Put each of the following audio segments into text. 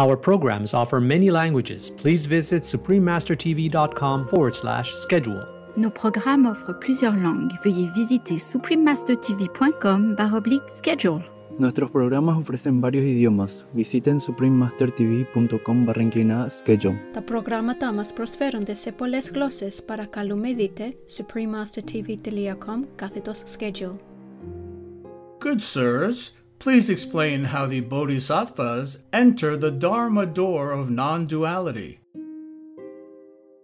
Our programs offer many languages. Please visit suprememastertv.com/schedule. Nos programmes offrent plusieurs langues. Veuillez visiter suprememastertv.com/schedule. Nuestros programas ofrecen varios idiomas. Visiten suprememastertv.com/schedule. Τα προγράμματα μας προσφέρονται σε πολλές γλώσσες. Παρακαλούμε δείτε suprememastertv.com/schedule. Good sirs, please explain how the bodhisattvas enter the Dharma door of non-duality.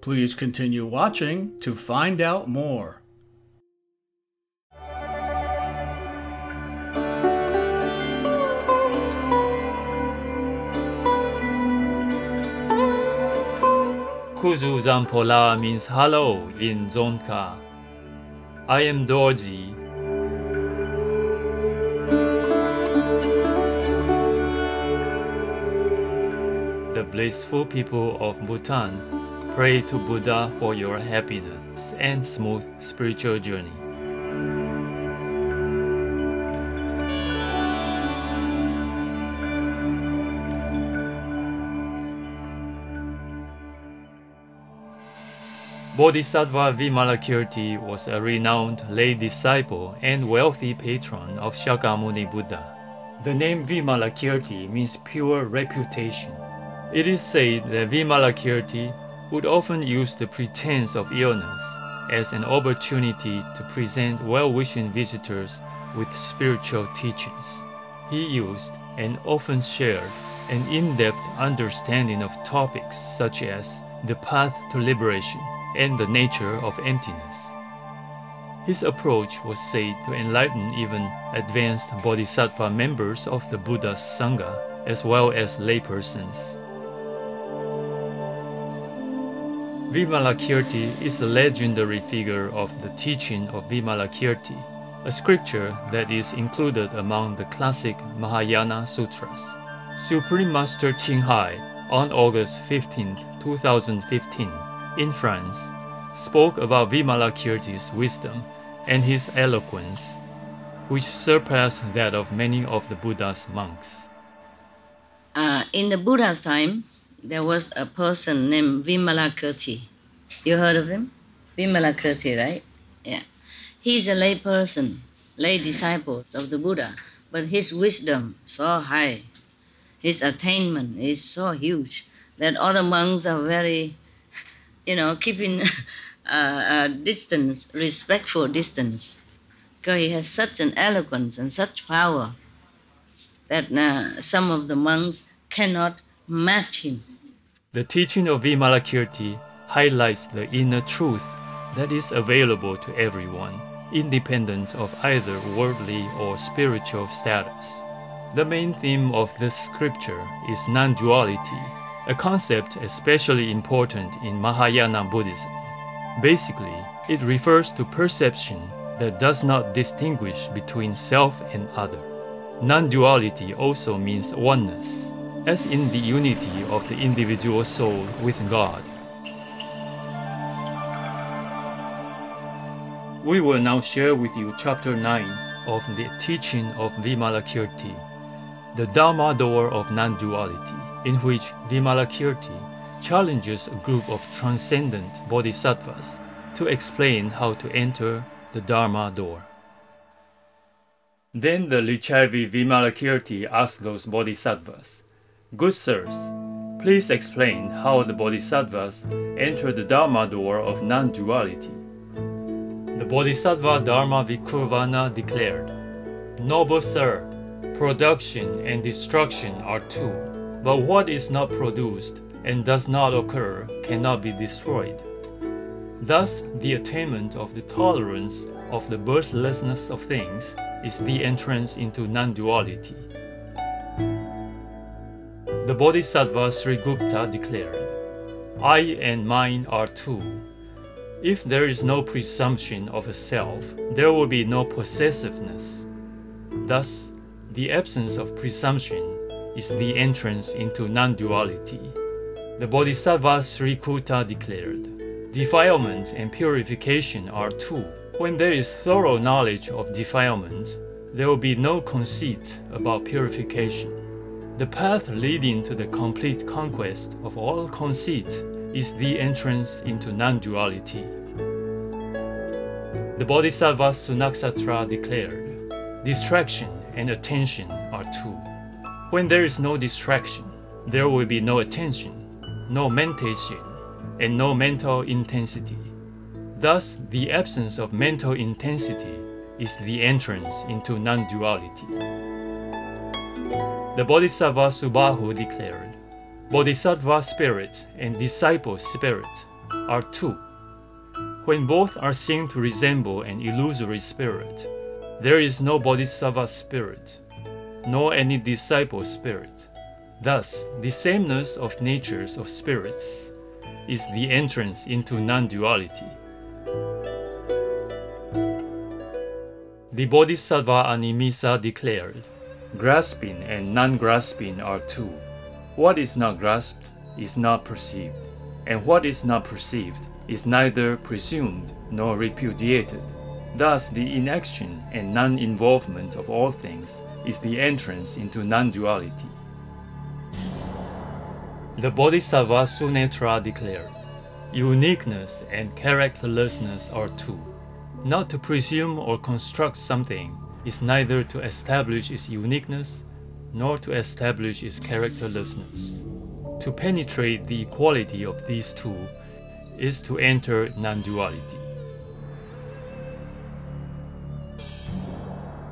Please continue watching to find out more. Kuzu Zampola means hello in Dzongkha. I am Dorji. The blissful people of Bhutan pray to Buddha for your happiness and smooth spiritual journey. Bodhisattva Vimalakirti was a renowned lay disciple and wealthy patron of Shakyamuni Buddha. The name Vimalakirti means pure reputation. It is said that Vimalakirti would often use the pretense of illness as an opportunity to present well-wishing visitors with spiritual teachings. He used and often shared an in-depth understanding of topics such as the path to liberation and the nature of emptiness. His approach was said to enlighten even advanced bodhisattva members of the Buddha's Sangha as well as laypersons. Vimalakirti is a legendary figure of the teaching of Vimalakirti, a scripture that is included among the classic Mahayana Sutras. Supreme Master Qinghai, on August 15, 2015, in France, spoke about Vimalakirti's wisdom and his eloquence, which surpassed that of many of the Buddha's monks. In the Buddha's time, there was a person named Vimalakirti. You heard of him? Vimalakirti, right? Yeah. He's a lay person, lay disciple of the Buddha, but his wisdom so high, his attainment is so huge that all the monks are very, keeping a distance, respectful distance, because he has such an eloquence and such power that some of the monks cannot match him. The teaching of Vimalakirti highlights the inner truth that is available to everyone, independent of either worldly or spiritual status. The main theme of this scripture is non-duality, a concept especially important in Mahayana Buddhism. Basically, it refers to perception that does not distinguish between self and other. Non-duality also means oneness, as in the unity of the individual soul with God. We will now share with you Chapter 9 of the teaching of Vimalakirti, the Dharma door of non-duality, in which Vimalakirti challenges a group of transcendent bodhisattvas to explain how to enter the Dharma door. Then the Lichavi Vimalakirti asked those bodhisattvas, "Good sirs, please explain how the bodhisattvas enter the Dharma door of non-duality." The Bodhisattva Dharma Vikurvana declared, "Noble sir, production and destruction are two, but what is not produced and does not occur cannot be destroyed. Thus, the attainment of the tolerance of the birthlessness of things is the entrance into non-duality." The Bodhisattva Srigupta declared, "I and mine are two. If there is no presumption of a self, there will be no possessiveness. Thus, the absence of presumption is the entrance into non-duality." The Bodhisattva Srikuta declared, "Defilement and purification are two. When there is thorough knowledge of defilement, there will be no conceit about purification. The path leading to the complete conquest of all conceits is the entrance into non-duality. The Bodhisattva Sunaksatra declared, distraction and attention are two. When there is no distraction, there will be no attention, no mentation, and no mental intensity. Thus, the absence of mental intensity is the entrance into non-duality. The Bodhisattva Subahu declared, Bodhisattva spirit and disciple spirit are two. When both are seen to resemble an illusory spirit, there is no Bodhisattva spirit, nor any disciple spirit. Thus, the sameness of natures of spirits is the entrance into non-duality. The Bodhisattva Animisa declared, grasping and non-grasping are two. What is not grasped is not perceived, and what is not perceived is neither presumed nor repudiated. Thus, the inaction and non-involvement of all things is the entrance into non-duality. The Bodhisattva Sunetra declared, uniqueness and characterlessness are two. Not to presume or construct something is neither to establish its uniqueness nor to establish its characterlessness. To penetrate the equality of these two is to enter non-duality.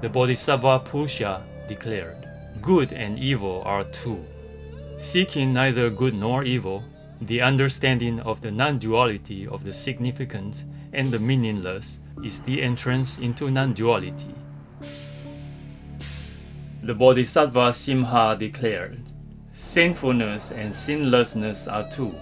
The Bodhisattva Pusha declared, good and evil are two. Seeking neither good nor evil, the understanding of the non-duality of the significant and the meaningless is the entrance into non-duality. The Bodhisattva Simha declared, sinfulness and sinlessness are two.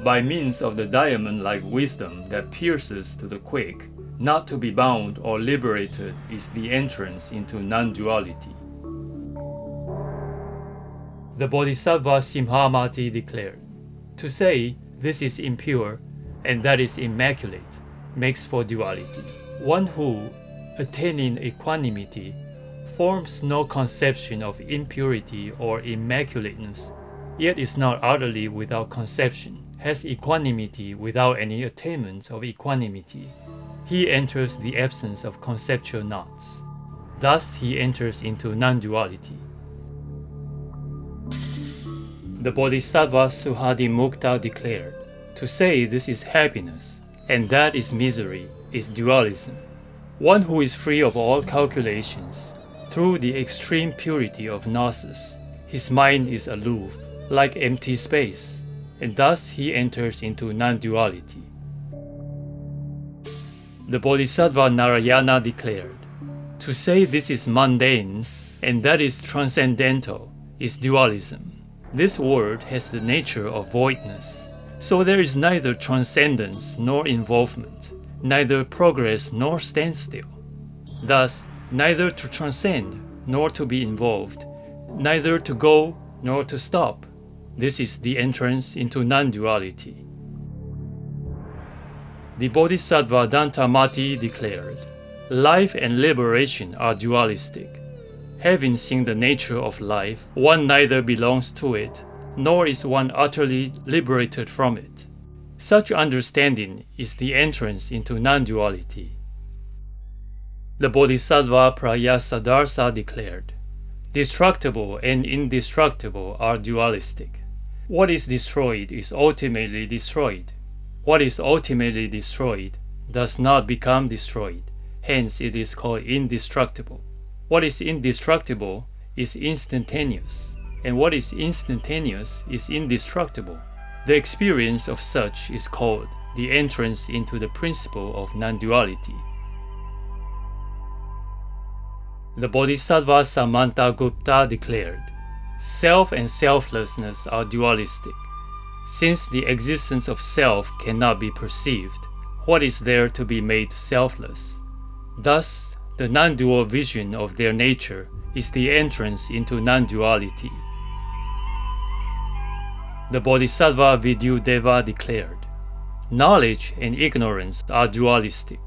By means of the diamond-like wisdom that pierces to the quick, not to be bound or liberated is the entrance into non-duality. The Bodhisattva Simhamati declared, to say this is impure and that is immaculate makes for duality. One who, attaining equanimity, forms no conception of impurity or immaculateness, yet is not utterly without conception, has equanimity without any attainment of equanimity. He enters the absence of conceptual knots. Thus he enters into non-duality. The Bodhisattva Suhadi Mukta declared, to say this is happiness and that is misery is dualism. One who is free of all calculations, through the extreme purity of gnosis, his mind is aloof, like empty space, and thus he enters into non-duality. The Bodhisattva Narayana declared, to say this is mundane and that is transcendental is dualism. This world has the nature of voidness, so there is neither transcendence nor involvement, neither progress nor standstill. Thus, neither to transcend nor to be involved, neither to go nor to stop. This is the entrance into non-duality. The Bodhisattva Dantamati declared, life and liberation are dualistic. Having seen the nature of life, one neither belongs to it, nor is one utterly liberated from it. Such understanding is the entrance into non-duality. The Bodhisattva Prayasadarsa declared, destructible and indestructible are dualistic. What is destroyed is ultimately destroyed. What is ultimately destroyed does not become destroyed, hence it is called indestructible. What is indestructible is instantaneous, and what is instantaneous is indestructible. The experience of such is called the entrance into the principle of non-duality. The Bodhisattva Samantagupta declared, self and selflessness are dualistic. Since the existence of self cannot be perceived, what is there to be made selfless? Thus, the non-dual vision of their nature is the entrance into non-duality. The Bodhisattva Vidyudeva declared, knowledge and ignorance are dualistic.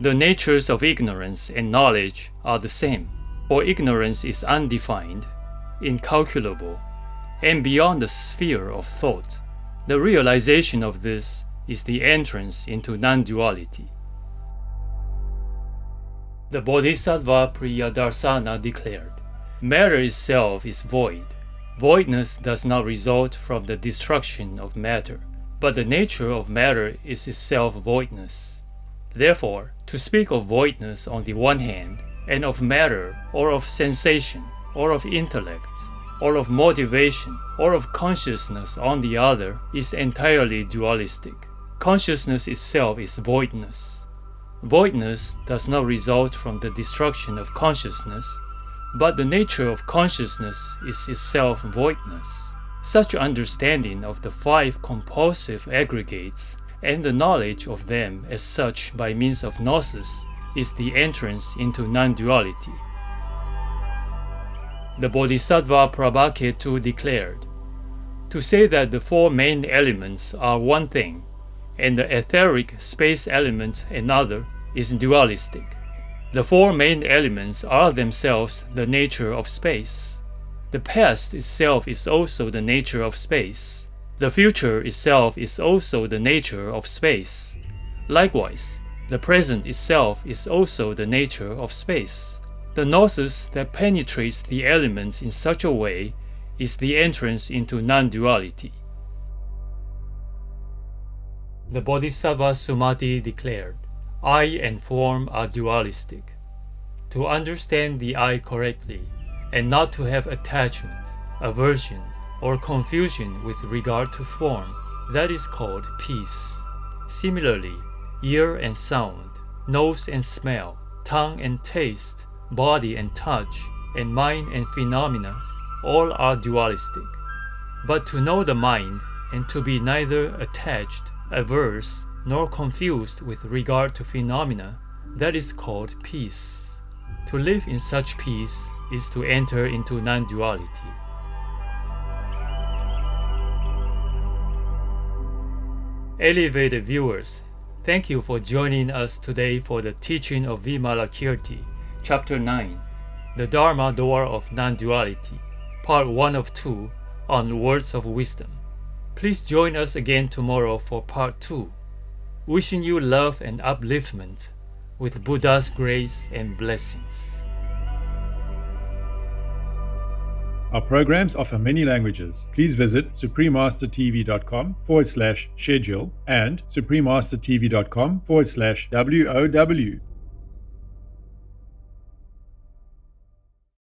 The natures of ignorance and knowledge are the same, for ignorance is undefined, incalculable, and beyond the sphere of thought. The realization of this is the entrance into non-duality. The Bodhisattva Priyadarsana declared, "Matter itself is void. Voidness does not result from the destruction of matter, but the nature of matter is itself voidness. Therefore, to speak of voidness on the one hand, and of matter, or of sensation, or of intellect, or of motivation, or of consciousness on the other, is entirely dualistic. Consciousness itself is voidness. Voidness does not result from the destruction of consciousness, but the nature of consciousness is itself voidness. Such understanding of the five compulsive aggregates and the knowledge of them as such by means of gnosis is the entrance into non-duality." The Bodhisattva Prabhaketu declared, "To say that the four main elements are one thing, and the etheric space element another, is dualistic. The four main elements are themselves the nature of space. The past itself is also the nature of space. The future itself is also the nature of space. Likewise, the present itself is also the nature of space. The gnosis that penetrates the elements in such a way is the entrance into non-duality." The Bodhisattva Sumati declared, "I and form are dualistic. To understand the I correctly, and not to have attachment, aversion, or confusion with regard to form, that is called peace. Similarly, ear and sound, nose and smell, tongue and taste, body and touch, and mind and phenomena, all are dualistic. But to know the mind, and to be neither attached, averse, nor confused with regard to phenomena, that is called peace. To live in such peace is to enter into non-duality." Elevated viewers, thank you for joining us today for the teaching of Vimalakirti, Chapter 9, The Dharma Door of Non-Duality, Part 1 of 2, on Words of Wisdom. Please join us again tomorrow for Part 2. Wishing you love and upliftment with Buddha's grace and blessings. Our programs offer many languages. Please visit suprememastertv.com/schedule and suprememastertv.com/WOW.